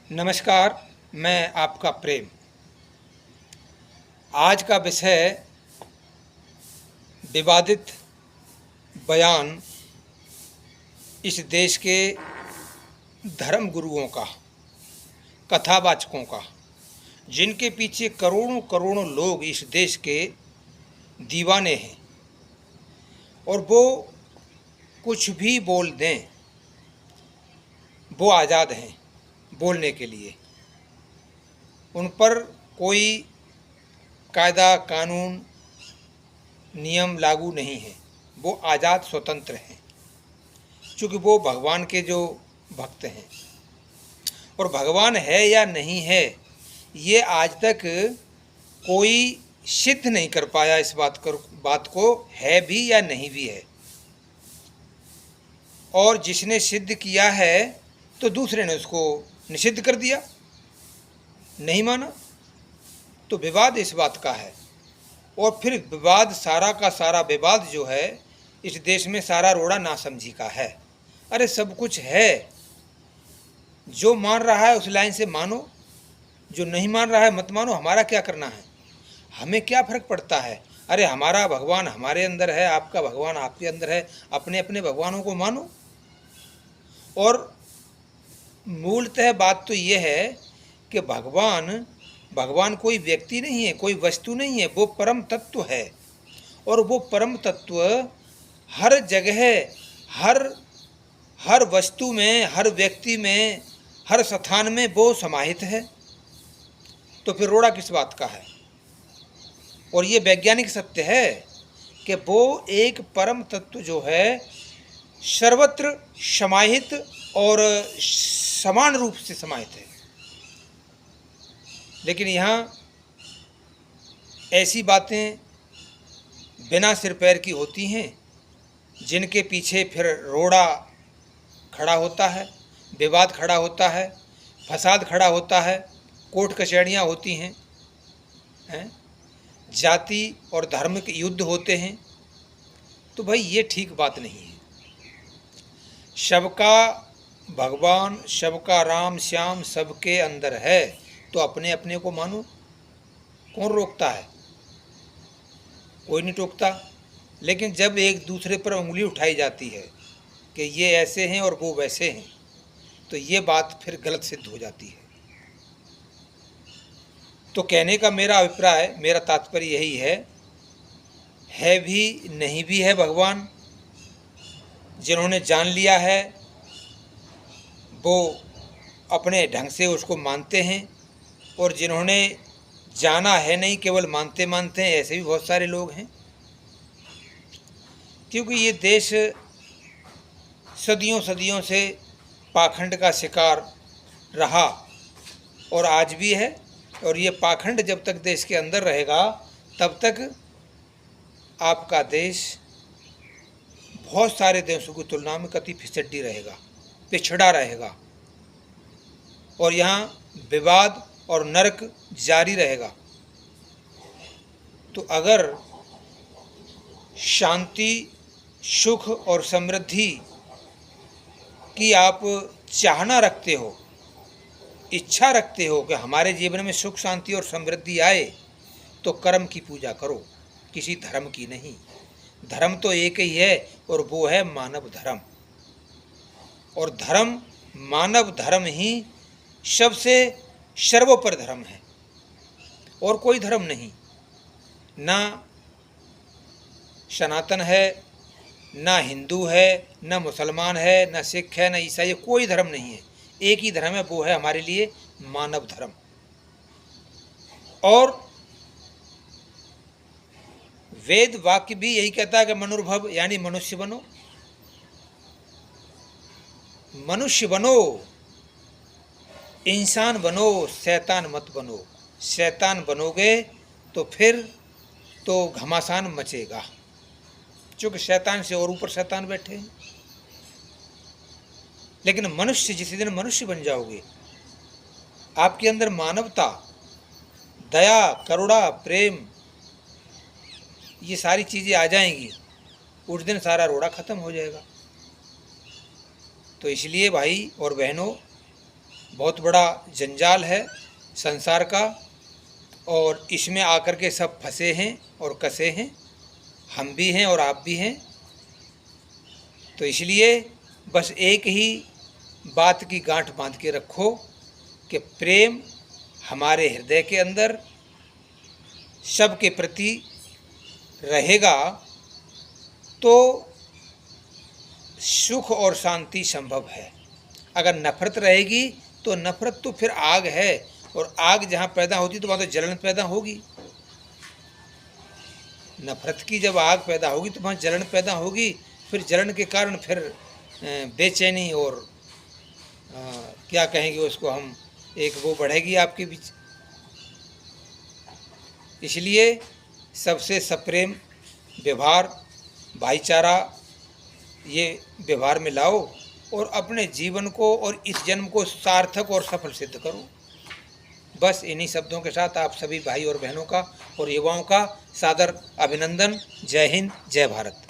नमस्कार। मैं आपका प्रेम। आज का विषय विवादित बयान इस देश के धर्म गुरुओं का, कथावाचकों का, जिनके पीछे करोड़ों करोड़ों लोग इस देश के दीवाने हैं और वो कुछ भी बोल दें, वो आज़ाद हैं बोलने के लिए। उन पर कोई कायदा कानून नियम लागू नहीं है। वो आज़ाद स्वतंत्र हैं, क्योंकि वो भगवान के जो भक्त हैं। और भगवान है या नहीं है, ये आज तक कोई सिद्ध नहीं कर पाया। इस बात को है भी या नहीं भी है। और जिसने सिद्ध किया है तो दूसरे ने उसको निषिद्ध कर दिया, नहीं माना। तो विवाद इस बात का है। और फिर विवाद, सारा का सारा विवाद जो है इस देश में, सारा रोड़ा नासमझी का है। अरे सब कुछ है। जो मान रहा है उस लाइन से मानो, जो नहीं मान रहा है मत मानो। हमारा क्या करना है, हमें क्या फ़र्क पड़ता है। अरे हमारा भगवान हमारे अंदर है, आपका भगवान आपके अंदर है। अपने अपने भगवानों को मानो। और मूलतः बात तो ये है कि भगवान कोई व्यक्ति नहीं है, कोई वस्तु नहीं है। वो परम तत्व है। और वो परम तत्व हर जगह, हर वस्तु में, हर व्यक्ति में, हर स्थान में वो समाहित है। तो फिर रोड़ा किस बात का है। और ये वैज्ञानिक सत्य है कि वो एक परम तत्व जो है सर्वत्र समाहित और समान रूप से समाहित है। लेकिन यहाँ ऐसी बातें बिना सिर पैर की होती हैं, जिनके पीछे फिर रोड़ा खड़ा होता है, विवाद खड़ा होता है, फसाद खड़ा होता है, कोर्ट कचहरियाँ होती हैं, जाति और धर्म के युद्ध होते हैं। तो भाई ये ठीक बात नहीं है। सबका भगवान, सबका राम श्याम सबके अंदर है, तो अपने अपने को मानो। कौन रोकता है, कोई नहीं टोकता। लेकिन जब एक दूसरे पर उंगली उठाई जाती है कि ये ऐसे हैं और वो वैसे हैं, तो ये बात फिर गलत सिद्ध हो जाती है। तो कहने का मेरा अभिप्राय, मेरा तात्पर्य यही है भी नहीं भी है भगवान। जिन्होंने जान लिया है वो अपने ढंग से उसको मानते हैं, और जिन्होंने जाना है नहीं, केवल मानते मानते हैं, ऐसे भी बहुत सारे लोग हैं। क्योंकि ये देश सदियों सदियों से पाखंड का शिकार रहा और आज भी है। और ये पाखंड जब तक देश के अंदर रहेगा तब तक आपका देश बहुत सारे देशों की तुलना में कति फिसड्डी रहेगा, पिछड़ा रहेगा। और यहाँ विवाद और नरक जारी रहेगा। तो अगर शांति, सुख और समृद्धि की आप चाहना रखते हो, इच्छा रखते हो कि हमारे जीवन में सुख शांति और समृद्धि आए, तो कर्म की पूजा करो, किसी धर्म की नहीं। धर्म तो एक ही है और वो है मानव धर्म। और धर्म, मानव धर्म ही सबसे सर्वोपरि धर्म है, और कोई धर्म नहीं। ना सनातन है, ना हिंदू है, ना मुसलमान है, ना सिख है, ना ईसाई, कोई धर्म नहीं है। एक ही धर्म है, वो है हमारे लिए मानव धर्म। और वेद वाक्य भी यही कहता है कि मनुर्भव, यानी मनुष्य बनो। मनुष्य बनो, इंसान बनो, शैतान मत बनो। शैतान बनोगे तो फिर तो घमासान मचेगा, क्योंकि शैतान से और ऊपर शैतान बैठे हैं। लेकिन मनुष्य, जिस दिन मनुष्य बन जाओगे, आपके अंदर मानवता, दया, करुणा, प्रेम, ये सारी चीज़ें आ जाएंगी, उस दिन सारा रोड़ा ख़त्म हो जाएगा। तो इसलिए भाई और बहनों, बहुत बड़ा जंजाल है संसार का, और इसमें आकर के सब फंसे हैं और कसे हैं, हम भी हैं और आप भी हैं। तो इसलिए बस एक ही बात की गांठ बांध के रखो कि प्रेम हमारे हृदय के अंदर सबके प्रति रहेगा तो सुख और शांति संभव है। अगर नफरत रहेगी तो नफरत तो फिर आग है, और आग जहाँ पैदा होती तो वहाँ तो जलन पैदा होगी। नफरत की जब आग पैदा होगी तो वहाँ जलन पैदा होगी, फिर जलन के कारण फिर बेचैनी और क्या कहेंगे उसको हम, एक वो बढ़ेगी आपके बीच। इसलिए सबसे सप्रेम व्यवहार, भाईचारा ये व्यवहार में लाओ और अपने जीवन को और इस जन्म को सार्थक और सफल सिद्ध करो। बस इन्हीं शब्दों के साथ आप सभी भाई और बहनों का और युवाओं का सादर अभिनंदन। जय हिंद, जय भारत।